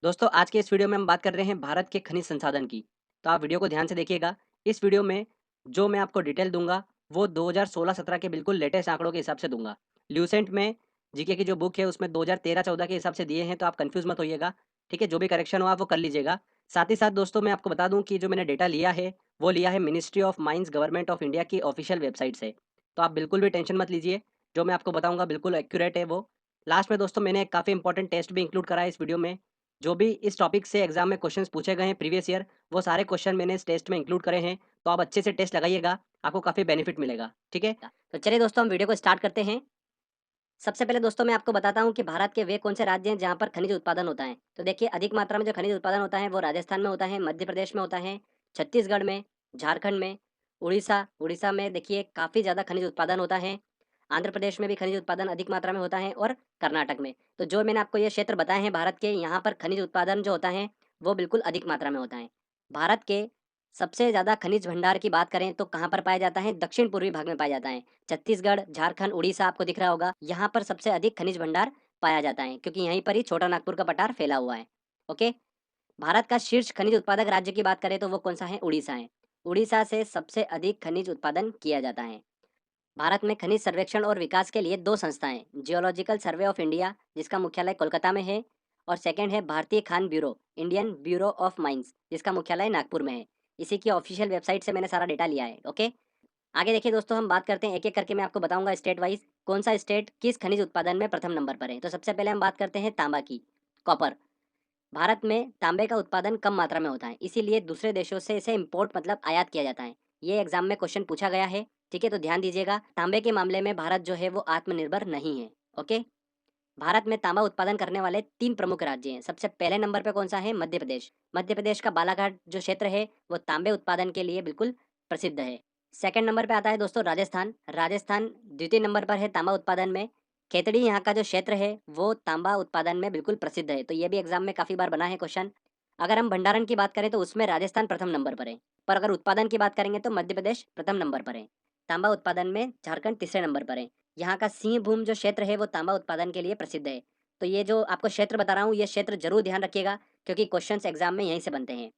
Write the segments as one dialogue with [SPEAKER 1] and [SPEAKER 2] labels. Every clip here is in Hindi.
[SPEAKER 1] दोस्तों आज के इस वीडियो में हम बात कर रहे हैं भारत के खनिज संसाधन की। तो आप वीडियो को ध्यान से देखिएगा। इस वीडियो में जो मैं आपको डिटेल दूंगा वो 2016-17 के बिल्कुल लेटेस्ट आंकड़ों के हिसाब से दूंगा। ल्यूसेंट में जीके की जो बुक है उसमें 2013-14 के हिसाब से दिए हैं, तो आप कंफ्यूज मत होइएगा। ठीक है, जो भी करेक्शन हो आप वो कर लीजिएगा। साथ ही साथ दोस्तों मैं आपको बता दूं कि जो मैंने डेटा लिया है वो लिया है ministry of mines government of India की ऑफिशियल वेबसाइट से। तो आप बिल्कुल भी टेंशन मत लीजिए, जो मैं आपको बताऊंगा बिल्कुल एक्यूरेट है वो। लास्ट में दोस्तों मैंने एक काफ़ी इंपॉर्टेंट टेस्ट भी इंक्लूड करा है इस वीडियो में। जो भी इस टॉपिक से एग्जाम में क्वेश्चंस पूछे गए हैं प्रीवियस ईयर, वो सारे क्वेश्चन मैंने इस टेस्ट में इंक्लूड करे हैं। तो आप अच्छे से टेस्ट लगाइएगा, आपको काफ़ी बेनिफिट मिलेगा। ठीक है, तो चलिए दोस्तों हम वीडियो को स्टार्ट करते हैं। सबसे पहले दोस्तों मैं आपको बताता हूँ कि भारत के वे कौन से राज्य हैं जहाँ पर खनिज उत्पादन होता है। तो देखिए अधिक मात्रा में जो खनिज उत्पादन होता है वो राजस्थान में होता है, मध्य प्रदेश में होता है, छत्तीसगढ़ में, झारखंड में, उड़ीसा उड़ीसा में देखिए काफ़ी ज़्यादा खनिज उत्पादन होता है। आंध्र प्रदेश में भी खनिज उत्पादन अधिक मात्रा में होता है और कर्नाटक में। तो जो मैंने आपको ये क्षेत्र बताए हैं भारत के, यहाँ पर खनिज उत्पादन जो होता है वो बिल्कुल अधिक मात्रा में होता है। भारत के सबसे ज़्यादा खनिज भंडार की बात करें तो कहाँ पर पाया जाता है? दक्षिण पूर्वी भाग में पाया जाता है। छत्तीसगढ़, झारखंड, उड़ीसा आपको दिख रहा होगा, यहाँ पर सबसे अधिक खनिज भंडार पाया जाता है, क्योंकि यहीं पर ही छोटा नागपुर का पठार फैला हुआ है। ओके, भारत का शीर्ष खनिज उत्पादक राज्य की बात करें तो वो कौन सा है? उड़ीसा है। उड़ीसा से सबसे अधिक खनिज उत्पादन किया जाता है। भारत में खनिज सर्वेक्षण और विकास के लिए दो संस्थाएं, जियोलॉजिकल सर्वे ऑफ इंडिया जिसका मुख्यालय कोलकाता में है, और सेकंड है भारतीय Khan bureau, Indian bureau of mines, जिसका मुख्यालय नागपुर में है। इसी की ऑफिशियल वेबसाइट से मैंने सारा डेटा लिया है। ओके, आगे देखिए दोस्तों, हम बात करते हैं एक एक करके, मैं आपको बताऊंगा स्टेट वाइज कौन सा स्टेट किस खनिज उत्पादन में प्रथम नंबर पर है। तो सबसे पहले हम बात करते हैं तांबा की, कॉपर। भारत में तांबे का उत्पादन कम मात्रा में होता है, इसीलिए दूसरे देशों से इसे इंपोर्ट मतलब आयात किया जाता है। ये एग्जाम में क्वेश्चन पूछा गया है। ठीक है, तो ध्यान दीजिएगा, तांबे के मामले में भारत जो है वो आत्मनिर्भर नहीं है। ओके, भारत में तांबा उत्पादन करने वाले तीन प्रमुख राज्य हैं। सबसे पहले नंबर पे कौन सा है? मध्य प्रदेश। मध्य प्रदेश का बालाघाट जो क्षेत्र है वो तांबे उत्पादन के लिए बिल्कुल प्रसिद्ध है। सेकंड नंबर पे आता है दोस्तों राजस्थान। राजस्थान द्वितीय नंबर पर है तांबा उत्पादन में। खेतड़ी यहाँ का जो क्षेत्र है वो तांबा उत्पादन में बिल्कुल प्रसिद्ध है। तो ये भी एग्जाम में काफी बार बना है क्वेश्चन। अगर हम भंडारण की बात करें तो उसमें राजस्थान प्रथम नंबर पर है, पर अगर उत्पादन की बात करेंगे तो मध्य प्रदेश प्रथम नंबर पर है। तांबा उत्पादन में झारखंड तीसरे नंबर पर है। यहाँ का सिंहभूम जो क्षेत्र है वो तांबा उत्पादन के लिए प्रसिद्ध है। तो ये जो आपको क्षेत्र बता रहा हूँ ये क्षेत्र जरूर ध्यान रखिएगा, क्योंकि क्वेश्चंस एग्जाम में यहीं से बनते हैं।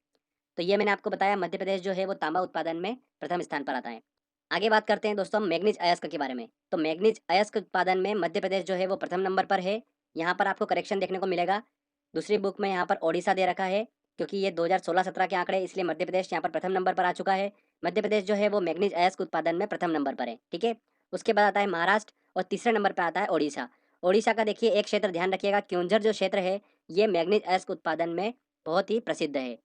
[SPEAKER 1] तो ये मैंने आपको बताया, मध्य प्रदेश जो है वो तांबा उत्पादन में प्रथम स्थान पर आता है। आगे बात करते हैं दोस्तों हम मैग्नीज अयस्क के बारे में। तो मैग्नीज अयस्क उत्पादन में मध्य प्रदेश जो है वो प्रथम नंबर पर है। यहाँ पर आपको करेक्शन देखने को मिलेगा। दूसरी बुक में यहाँ पर ओडिशा दे रखा है, क्योंकि ये 2016-17 के आंकड़े, इसलिए मध्य प्रदेश यहाँ पर प्रथम नंबर पर आ चुका है। मध्य प्रदेश जो है वो मैग्नीज अयस्क उत्पादन में प्रथम नंबर पर है। ठीक है, उसके बाद आता है महाराष्ट्र और तीसरे नंबर पर आता है ओडिशा। ओडिशा का देखिए एक क्षेत्र ध्यान रखिएगा, क्योंझर जो क्षेत्र है ये मैग्नीज अयस्क उत्पादन में बहुत ही प्रसिद्ध है।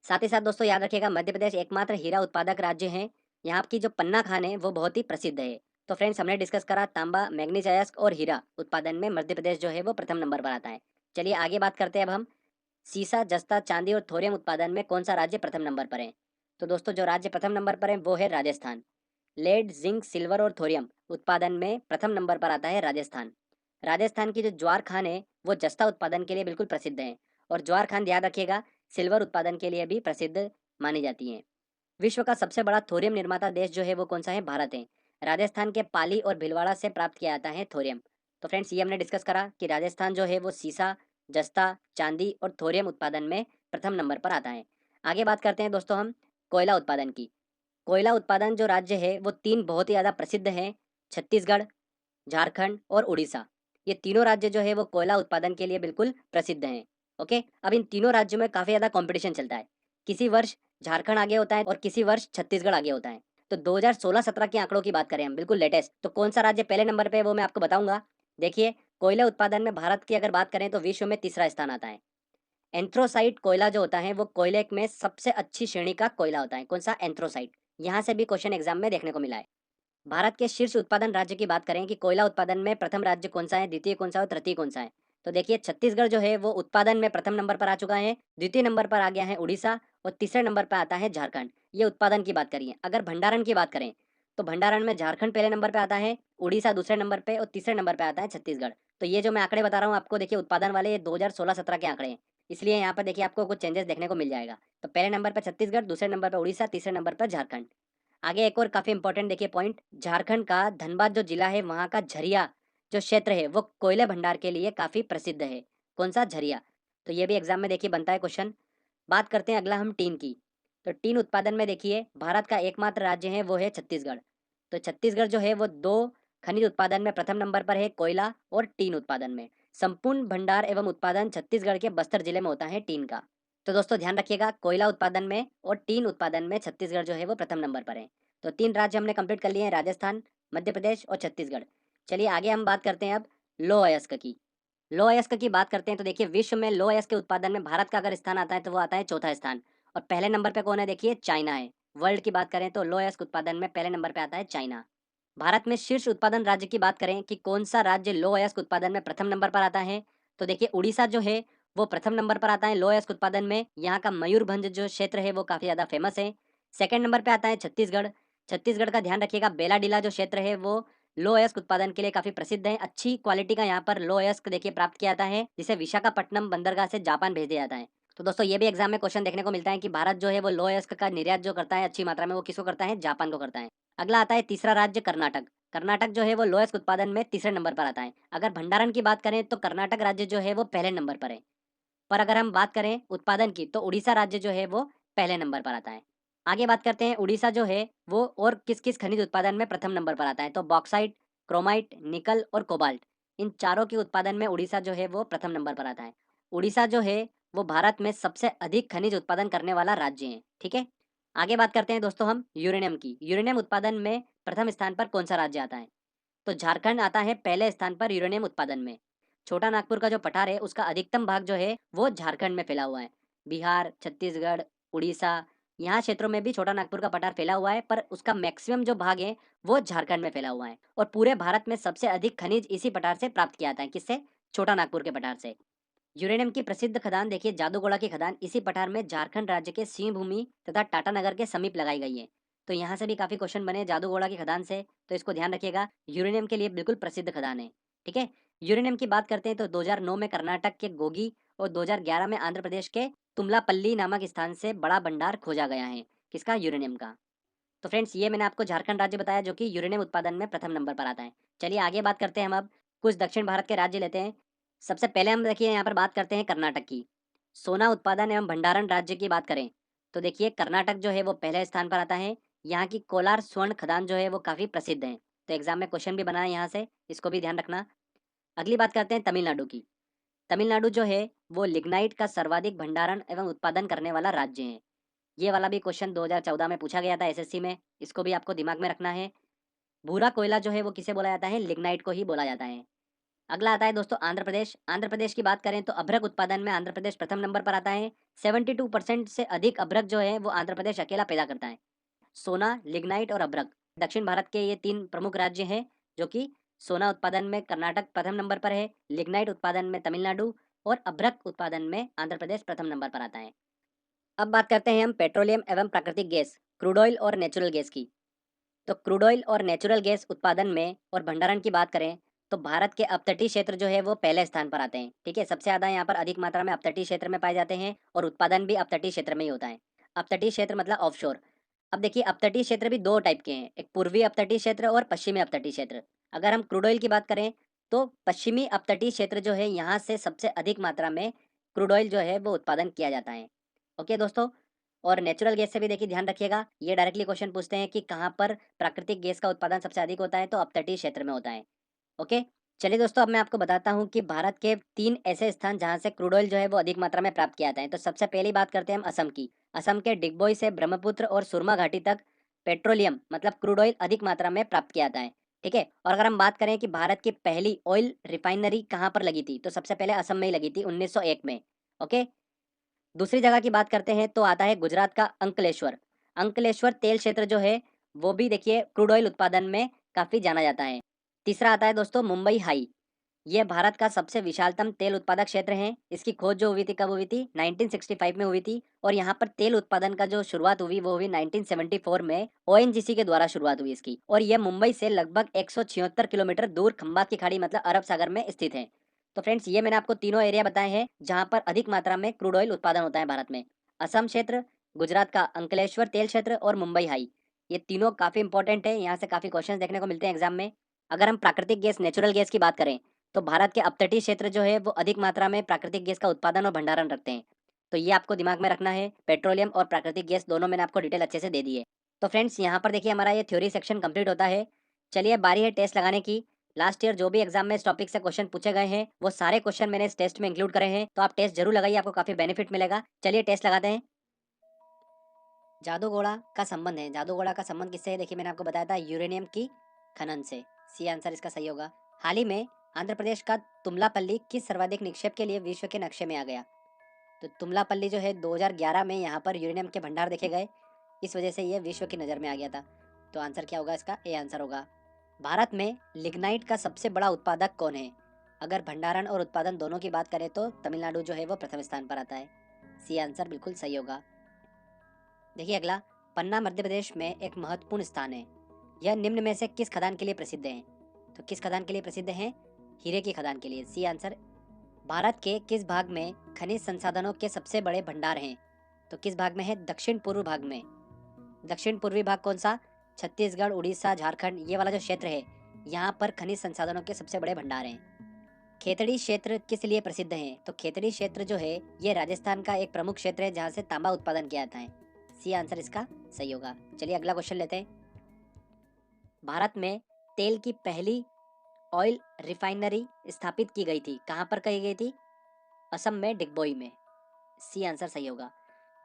[SPEAKER 1] साथ ही साथ दोस्तों याद रखिएगा, मध्य प्रदेश एकमात्र हीरा उत्पादक राज्य है। यहाँ की जो पन्ना खान है वो बहुत ही प्रसिद्ध है। तो फ्रेंड्स हमने डिस्कस करा तांबा, मैग्नीज अयस्क और हीरा उत्पादन में मध्य प्रदेश जो है वो प्रथम नंबर पर आता है। चलिए आगे बात करते हैं अब हम, सीसा, जस्ता, चांदी और थोरियम उत्पादन में कौन सा राज्य प्रथम नंबर पर है? तो दोस्तों जो राज्य प्रथम नंबर पर है वो है राजस्थान। लेड, जिंक, सिल्वर और थोरियम उत्पादन में प्रथम नंबर पर आता है राजस्थान। राजस्थान की जो ज्वार खान है वो जस्ता उत्पादन के लिए बिल्कुल प्रसिद्ध है, और ज्वार खान याद रखिएगा सिल्वर उत्पादन के लिए भी प्रसिद्ध मानी जाती हैं। विश्व का सबसे बड़ा थोरियम निर्माता देश जो है वो कौन सा है? भारत है। राजस्थान के पाली और भीलवाड़ा से प्राप्त किया जाता है थोरियम। तो फ्रेंड्स ये हमने डिस्कस करा कि राजस्थान जो है वो सीसा, जस्ता, चांदी और थोरियम उत्पादन में प्रथम नंबर पर आता है। आगे बात करते हैं दोस्तों हम कोयला उत्पादन की। कोयला उत्पादन जो राज्य है वो तीन बहुत ही ज़्यादा प्रसिद्ध हैं, छत्तीसगढ़, झारखंड और उड़ीसा। ये तीनों राज्य जो है वो कोयला उत्पादन के लिए बिल्कुल प्रसिद्ध हैं। ओके, अब इन तीनों राज्यों में काफ़ी ज़्यादा कंपटीशन चलता है। किसी वर्ष झारखंड आगे होता है और किसी वर्ष छत्तीसगढ़ आगे होता है। तो 2016-17 के आंकड़ों की बात करें हम, बिल्कुल लेटेस्ट, तो कौन सा राज्य पहले नंबर पे है वो मैं आपको बताऊंगा। देखिए, कोयला उत्पादन में भारत की अगर बात करें तो विश्व में तीसरा स्थान आता है। एंथ्रोसाइट कोयला जो होता है वो कोयले में सबसे अच्छी श्रेणी का कोयला होता है। कौन सा? एंथ्रोसाइट। यहाँ से भी क्वेश्चन एग्जाम में देखने को मिला है। भारत के शीर्ष उत्पादन राज्य की बात करें कि कोयला उत्पादन में प्रथम राज्य कौन सा है, द्वितीय कौन सा है और तृतीय कौन सा है? तो देखिए छत्तीसगढ़ जो है वो उत्पादन में प्रथम नंबर पर आ चुका है, द्वितीय नंबर पर आ गया है उड़ीसा, और तीसरे नंबर पर आता है झारखंड। ये उत्पादन की बात करिए। अगर भंडारण की बात करें तो भंडारण में झारखंड पहले नंबर पर आता है, उड़ीसा दूसरे नंबर पे और तीसरे नंबर पर आता है छत्तीसगढ़। तो ये जो मैं आंकड़े बता रहा हूँ आपको, देखिए उत्पादन वाले ये 2016-17 के आंकड़े हैं, इसलिए यहाँ पर देखिए आपको कुछ चेंजेस देखने को मिल जाएगा। तो पहले नंबर पर छत्तीसगढ़, दूसरे नंबर पर उड़ीसा, तीसरे नंबर पर झारखंड। आगे एक और काफी इंपॉर्टेंट देखिए पॉइंट, झारखंड का धनबाद जो जिला है वहाँ का झरिया जो क्षेत्र है वो कोयले भंडार के लिए काफी प्रसिद्ध है। कौन सा? झरिया। तो ये भी एग्जाम में देखिए बनता है क्वेश्चन। बात करते हैं अगला हम टीन की। तो टीन उत्पादन में देखिए भारत का एकमात्र राज्य है वो है छत्तीसगढ़। तो छत्तीसगढ़ जो है वो दो खनिज उत्पादन में प्रथम नंबर पर है, कोयला और टीन उत्पादन में। संपूर्ण भंडार एवं उत्पादन छत्तीसगढ़ के बस्तर जिले में होता है टीन का। तो दोस्तों ध्यान रखिएगा, कोयला उत्पादन में और टीन उत्पादन में छत्तीसगढ़ जो है वो प्रथम नंबर पर है। तो 3 राज्य हमने कंप्लीट कर लिए हैं, राजस्थान, मध्य प्रदेश और छत्तीसगढ़। चलिए आगे हम बात करते हैं अब लौह अयस्क की। लौह अयस्क की बात करते हैं तो देखिए विश्व में लौह अयस्क के उत्पादन में भारत का अगर स्थान आता है तो वो आता है चौथा स्थान। और पहले नंबर पे कौन है, देखिए चाइना है। वर्ल्ड की बात करें तो लौह अयस्क उत्पादन में पहले नंबर पे आता है चाइना। भारत में शीर्ष उत्पादन राज्य की बात करें कि कौन सा राज्य लौह अयस्क उत्पादन में प्रथम नंबर पर आता है, तो देखिए उड़ीसा जो है वो प्रथम नंबर पर आता है लौह अयस्क उत्पादन में। यहाँ का मयूरभंज जो क्षेत्र है वो काफी ज्यादा फेमस है। सेकंड नंबर पे आता है छत्तीसगढ़। छत्तीसगढ़ का ध्यान रखिएगा, बेलाडीला जो क्षेत्र है वो लौह अयस्क उत्पादन के लिए काफी प्रसिद्ध है। अच्छी क्वालिटी का यहाँ पर लौह अयस्क देखिए प्राप्त किया जाता है, जिसे विशाखापट्टनम बंदरगाह से जापान भेज दिया जाता है। तो दोस्तों ये भी एग्जाम में क्वेश्चन देखने को मिलता है कि भारत जो है वो लौह अयस्क का निर्यात जो करता है अच्छी मात्रा में, वो किसको करता है, जापान को करता है। अगला आता है तीसरा राज्य कर्नाटक। कर्नाटक जो है वो लोएस्ट उत्पादन में तीसरे नंबर पर आता है। अगर भंडारण की बात करें तो कर्नाटक राज्य जो है वो पहले नंबर पर है। पर अगर हम बात करें उत्पादन की तो उड़ीसा राज्य जो है वो पहले नंबर पर आता है। आगे बात करते हैं उड़ीसा जो है वो और किस किस खनिज उत्पादन में प्रथम नंबर पर आता है। तो बॉक्साइट, क्रोमाइट, निकल और कोबाल्ट, इन चारों के उत्पादन में उड़ीसा जो है वो प्रथम नंबर पर आता है। उड़ीसा जो है वो भारत में सबसे अधिक खनिज उत्पादन करने वाला राज्य है। ठीक है, आगे बात करते हैं दोस्तों हम यूरेनियम की। यूरेनियम उत्पादन में प्रथम स्थान पर कौन सा राज्य आता है, तो झारखंड आता है पहले स्थान पर यूरेनियम उत्पादन में। छोटा नागपुर का जो पठार है उसका अधिकतम भाग जो है वो झारखंड में फैला हुआ है। बिहार, छत्तीसगढ़, उड़ीसा, यहाँ क्षेत्रों में भी छोटा नागपुर का पठार फैला हुआ है, पर उसका मैक्सिमम जो भाग है वो झारखंड में फैला हुआ है। और पूरे भारत में सबसे अधिक खनिज इसी पठार से प्राप्त किया जाता है। किससे, छोटा नागपुर के पठार से। यूरेनियम की प्रसिद्ध खदान देखिए जादूगोड़ा की खदान इसी पठार में झारखंड राज्य के सिंहभूमि तथा टाटानगर के समीप लगाई गई है। तो यहाँ से भी काफी क्वेश्चन बने जादूगोड़ा की खदान से, तो इसको ध्यान रखिएगा, यूरेनियम के लिए बिल्कुल प्रसिद्ध खदान है। ठीक है, यूरेनियम की बात करते हैं तो 2009 में कर्नाटक के गोगी और 2011 में आंध्र प्रदेश के तुमलापल्ली नामक स्थान से बड़ा भंडार खोजा गया है। किसका, यूरेनियम का। तो फ्रेंड्स ये मैंने आपको झारखंड राज्य बताया जो कि यूरेनियम उत्पादन में प्रथम नंबर पर आता है। चलिए आगे बात करते हैं हम अब कुछ दक्षिण भारत के राज्य लेते हैं। सबसे पहले हम देखिए यहाँ पर बात करते हैं कर्नाटक की। सोना उत्पादन एवं भंडारण राज्य की बात करें तो देखिए कर्नाटक जो है वो पहले स्थान पर आता है। यहाँ की कोलार स्वर्ण खदान जो है वो काफी प्रसिद्ध है। तो एग्जाम में क्वेश्चन भी बना है यहाँ से, इसको भी ध्यान रखना। अगली बात करते हैं तमिलनाडु की। तमिलनाडु जो है वो लिग्नाइट का सर्वाधिक भंडारण एवं उत्पादन करने वाला राज्य है। ये वाला भी क्वेश्चन 2014 में पूछा गया था एसएससी में, इसको भी आपको दिमाग में रखना है। भूरा कोयला जो है वो किसे बोला जाता है, लिग्नाइट को ही बोला जाता है। अगला आता है दोस्तों आंध्र प्रदेश। आंध्र प्रदेश की बात करें तो अभ्रक उत्पादन में आंध्र प्रदेश प्रथम नंबर पर आता है। 72% से अधिक अभ्रक जो है वो आंध्र प्रदेश अकेला पैदा करता है। सोना, लिग्नाइट और अभ्रक, दक्षिण भारत के ये तीन प्रमुख राज्य हैं, जो कि सोना उत्पादन में कर्नाटक प्रथम नंबर पर है, लिग्नाइट उत्पादन में तमिलनाडु और अभ्रक उत्पादन में आंध्र प्रदेश प्रथम नंबर पर आता है। अब बात करते हैं हम पेट्रोलियम एवं प्राकृतिक गैस, क्रूड ऑयल और नेचुरल गैस की। तो क्रूड ऑयल और नेचुरल गैस उत्पादन में और भंडारण की बात करें तो भारत के अपतटीय क्षेत्र जो है वो पहले स्थान पर आते हैं। ठीक है, सबसे ज्यादा यहाँ पर अधिक मात्रा में अपतटीय क्षेत्र में पाए जाते हैं और उत्पादन भी अपतटीय क्षेत्र में ही होता है। अपतटीय क्षेत्र मतलब ऑफशोर। अब देखिए अपतटीय क्षेत्र भी दो टाइप के हैं, एक पूर्वी अपतटीय क्षेत्र और पश्चिमी अपतटीय क्षेत्र। अगर हम क्रूड ऑयल की बात करें तो पश्चिमी अपतटीय क्षेत्र जो है यहाँ से सबसे अधिक मात्रा में क्रूड ऑयल जो है वो उत्पादन किया जाता है। ओके दोस्तों, और नेचुरल गैस से भी देखिए ध्यान रखिएगा, ये डायरेक्टली क्वेश्चन पूछते हैं कि कहाँ पर प्राकृतिक गैस का उत्पादन सबसे अधिक होता है, तो अपतटीय क्षेत्र में होता है। ओके, चलिए दोस्तों अब मैं आपको बताता हूँ कि भारत के 3 ऐसे स्थान जहाँ से क्रूड ऑयल जो है वो अधिक मात्रा में प्राप्त किया जाता है। तो सबसे पहली बात करते हैं हम असम की। असम के डिगबोई से ब्रह्मपुत्र और सुरमा घाटी तक पेट्रोलियम मतलब क्रूड ऑयल अधिक मात्रा में प्राप्त किया जाता है। ठीक है, और अगर हम बात करें कि भारत की पहली ऑयल रिफाइनरी कहाँ पर लगी थी, तो सबसे पहले असम में ही लगी थी 1901 में। ओके, दूसरी जगह की बात करते हैं तो आता है गुजरात का अंकलेश्वर। अंकलेश्वर तेल क्षेत्र जो है वो भी देखिए क्रूड ऑयल उत्पादन में काफी जाना जाता है। तीसरा आता है दोस्तों मुंबई हाई। ये भारत का सबसे विशालतम तेल उत्पादक क्षेत्र है। इसकी खोज जो हुई थी कब हुई थी, 1965 में हुई थी। और यहाँ पर तेल उत्पादन का जो शुरुआत हुई वो हुई 1974 में, ओएनजीसी के द्वारा शुरुआत हुई इसकी। और यह मुंबई से लगभग 176 किलोमीटर दूर खंबात की खाड़ी मतलब अरब सागर में स्थित है। तो फ्रेंड्स ये मैंने आपको तीनों एरिया बताए हैं जहाँ पर अधिक मात्रा में क्रूड ऑयल उत्पादन होता है भारत में। असम क्षेत्र, गुजरात का अंकलेश्वर तेल क्षेत्र और मुंबई हाई, ये तीनों काफी इंपॉर्टेंट है, यहाँ से काफी क्वेश्चन देखने को मिलते हैं एग्जाम में। अगर हम प्राकृतिक गैस नेचुरल गैस की बात करें तो भारत के अपतटीय क्षेत्र जो है वो अधिक मात्रा में प्राकृतिक गैस का उत्पादन और भंडारण रखते हैं। तो ये आपको दिमाग में रखना है। पेट्रोलियम और प्राकृतिक गैस दोनों मैंने आपको डिटेल अच्छे से दे दी है। तो फ्रेंड्स यहाँ पर देखिए हमारा ये थ्योरी सेक्शन कंप्लीट होता है। चलिए बारी है टेस्ट लगाने की। लास्ट ईयर जो भी एग्जाम में इस टॉपिक से क्वेश्चन पूछे गए हैं वो सारे क्वेश्चन मैंने इस टेस्ट में इंक्लूड करे हैं, तो आप टेस्ट जरूर लगाइए, आपको काफी बेनिफिट मिलेगा। चलिए टेस्ट लगाते हैं। जादूगोड़ा का संबंध है, जादूगोड़ा का संबंध किससे है? देखिए मैंने आपको बताया था यूरेनियम की खनन से। सी आंसर इसका सही होगा। हाल ही में आंध्र प्रदेश का तुमलापल्ली किस सर्वाधिक निक्षेप के लिए विश्व के नक्शे में आ गया? तो तुमलापल्ली जो है 2011 में यहाँ पर यूरेनियम के भंडार देखे गए, इस वजह से ये विश्व की नज़र में आ गया था। तो आंसर क्या होगा इसका? ए आंसर होगा। भारत में लिग्नाइट का सबसे बड़ा उत्पादक कौन है? अगर भंडारण और उत्पादन दोनों की बात करें तो तमिलनाडु जो है वो प्रथम स्थान पर आता है। सी आंसर बिल्कुल सही होगा। देखिए अगला, पन्ना मध्य प्रदेश में एक महत्वपूर्ण स्थान है। यह निम्न में से किस खदान के लिए प्रसिद्ध है? तो किस खदान के लिए प्रसिद्ध है? हीरे की खदान के लिए। C answer. भारत के किस भाग में खनिज संसाधनों के सबसे बड़े भंडार हैं? तो किस भाग में है? दक्षिण पूर्व भाग में। दक्षिण पूर्वी भाग कौन सा? छत्तीसगढ़, उड़ीसा, झारखंड, ये वाला जो क्षेत्र है यहाँ पर खनिज संसाधनों के सबसे बड़े भंडार हैं। खेतड़ी क्षेत्र किस लिए प्रसिद्ध है? तो खेतड़ी क्षेत्र जो है ये राजस्थान का एक प्रमुख क्षेत्र है जहाँ से तांबा उत्पादन किया जाता है। सी आंसर इसका सही होगा। चलिए अगला क्वेश्चन लेते हैं। भारत में तेल की पहली ऑयल रिफाइनरी स्थापित की गई थी, कहाँ पर की गई थी? असम में, डिगबोई में। सी आंसर सही होगा।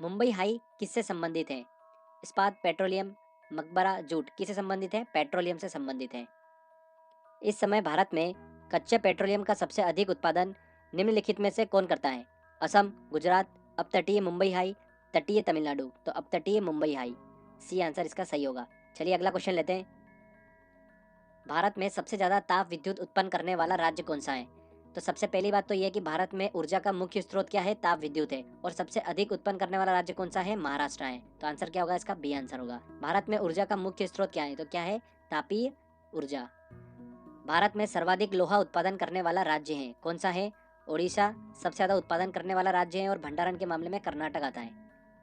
[SPEAKER 1] मुंबई हाई किससे संबंधित है? इस्पात, पेट्रोलियम, मकबरा, जूट, किससे संबंधित है? पेट्रोलियम से संबंधित है। इस समय भारत में कच्चे पेट्रोलियम का सबसे अधिक उत्पादन निम्नलिखित में से कौन करता है? असम, गुजरात, अपतटीय मुंबई हाई, तटीय तमिलनाडु। तो अपतटीय मुंबई हाई। सी आंसर इसका सही होगा। चलिए अगला क्वेश्चन लेते हैं। भारत में सबसे ज्यादा ताप विद्युत उत्पन्न करने वाला राज्य कौन सा है? तो सबसे पहली बात तो यह है कि भारत में ऊर्जा का मुख्य स्रोत क्या है? ताप विद्युत है। और सबसे अधिक उत्पन्न करने वाला राज्य कौन सा है? महाराष्ट्र है। तो आंसर क्या होगा इसका? बी आंसर होगा। भारत में ऊर्जा का मुख्य स्रोत क्या है? तो क्या है? तापीय ऊर्जा। भारत में सर्वाधिक लोहा उत्पादन करने वाला राज्य है, कौन सा है? ओडिशा सबसे ज्यादा उत्पादन करने वाला राज्य है और भंडारण के मामले में कर्नाटक आता है,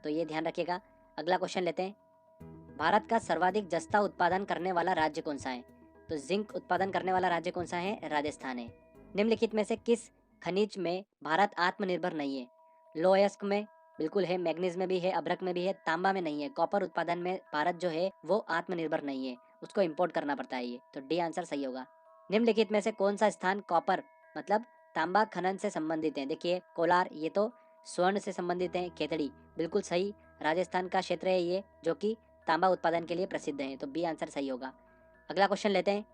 [SPEAKER 1] तो ये ध्यान रखिएगा। अगला क्वेश्चन लेते हैं। भारत का सर्वाधिक जस्ता उत्पादन करने वाला राज्य कौन सा है? तो जिंक उत्पादन करने वाला राज्य कौन सा है? राजस्थान है। निम्नलिखित में से किस खनिज में भारत आत्मनिर्भर नहीं है? लोहयस्क में बिल्कुल है, मैग्नीज में भी है, अभ्रक में भी है, तांबा में नहीं है। कॉपर उत्पादन में भारत जो है वो आत्मनिर्भर नहीं है, उसको इम्पोर्ट करना पड़ता है ये। तो डी आंसर सही होगा। निम्नलिखित में से कौन सा स्थान कॉपर मतलब तांबा खनन से संबंधित है? देखिए कोलार, ये तो स्वर्ण से संबंधित है। खेतड़ी बिल्कुल सही, राजस्थान का क्षेत्र है ये जो कि तांबा उत्पादन के लिए प्रसिद्ध है, तो बी आंसर सही होगा। अगला क्वेश्चन लेते हैं।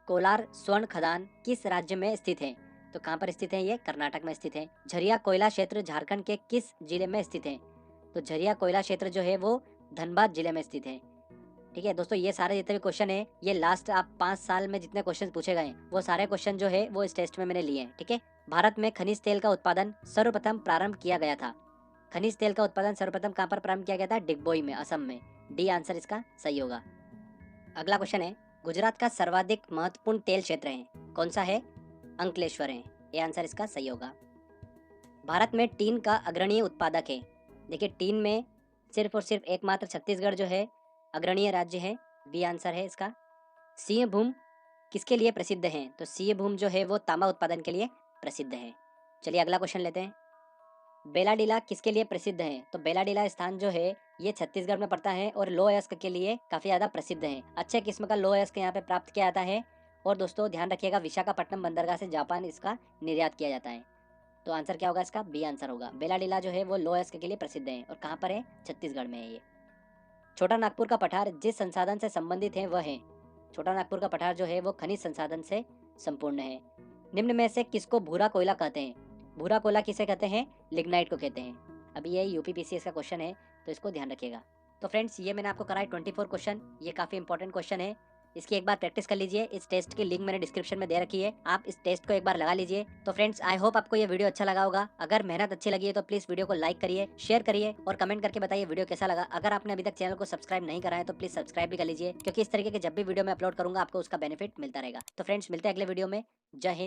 [SPEAKER 1] कोलार स्वर्ण खदान किस राज्य में स्थित है? तो कहाँ पर स्थित है? ये कर्नाटक में स्थित है। झरिया कोयला क्षेत्र झारखंड के किस जिले में स्थित है? तो झरिया कोयला क्षेत्र जो है वो धनबाद जिले में स्थित है। ठीक है दोस्तों, ये सारे जितने भी क्वेश्चन है ये लास्ट आप 5 साल में जितने क्वेश्चन पूछे गए वो सारे क्वेश्चन जो है वो इस टेस्ट में मैंने लिए हैं। ठीक है, भारत में खनिज तेल का उत्पादन सर्वप्रथम प्रारंभ किया गया था। खनिज तेल का उत्पादन सर्वप्रथम कहाँ पर प्रारंभ किया गया था? डिगबोई में, असम में। डी आंसर इसका सही होगा। अगला क्वेश्चन है, गुजरात का सर्वाधिक महत्वपूर्ण तेल क्षेत्र है, कौन सा है? अंकलेश्वर है। ये आंसर इसका सही होगा। भारत में टीन का अग्रणीय उत्पादक है। देखिए टीन में सिर्फ और सिर्फ एकमात्र छत्तीसगढ़ जो है अग्रणीय राज्य है। बी आंसर है इसका। सिंहभूम किसके लिए प्रसिद्ध है? तो सिंहभूम जो है वो तांबा उत्पादन के लिए प्रसिद्ध है। चलिए अगला क्वेश्चन लेते हैं। बेलाडीला किसके लिए प्रसिद्ध है? तो बेलाडीला स्थान जो है ये छत्तीसगढ़ में पड़ता है और लो अयस्क के लिए काफी ज्यादा प्रसिद्ध है। अच्छे किस्म का लो अयस्क यहाँ पे प्राप्त किया जाता है। और दोस्तों ध्यान रखिएगा, विशाखापट्टनम बंदरगाह से जापान इसका निर्यात किया जाता है। तो आंसर क्या होगा इसका? बी आंसर होगा। बेलाडीला जो है वो लो अयस्क के लिए प्रसिद्ध है और कहाँ पर है? छत्तीसगढ़ में है ये। छोटा नागपुर का पठार जिस संसाधन से संबंधित है वह है? छोटा नागपुर का पठार जो है वो खनिज संसाधन से संपूर्ण है। निम्न में से किसको भूरा कोयला कहते हैं? भूरा कोयला किसे कहते हैं? लिग्नाइट को कहते हैं। अभी ये यूपीपीसीएस का क्वेश्चन है, तो इसको ध्यान रखिएगा। तो फ्रेंड्स ये मैंने आपको कराए 24 क्वेश्चन, ये काफी इंपॉर्टेंट क्वेश्चन है। इसकी एक बार प्रैक्टिस कर लीजिए। इस टेस्ट की लिंक मैंने डिस्क्रिप्शन में दे रखी है, आप इस टेस्ट को एक बार लगा लीजिए। तो फ्रेंड्स आई होप आपको ये वीडियो अच्छा लगा होगा। अगर मेहनत अच्छी लगी है तो प्लीज वीडियो को लाइक करिए, शेयर करिए और कमेंट करके बताइए वीडियो कैसा लगा। अगर आपने अभी तक चैनल को सब्सक्राइब नहीं करा है तो प्लीज सब्सक्राइब भी कर लीजिए, क्योंकि इस तरीके के जब भी वीडियो मैं अपलोड करूंगा आपको उसका बेनिफिट मिलता रहेगा। तो फ्रेंड्स मिलते हैं अगले वीडियो में। जय हिंद।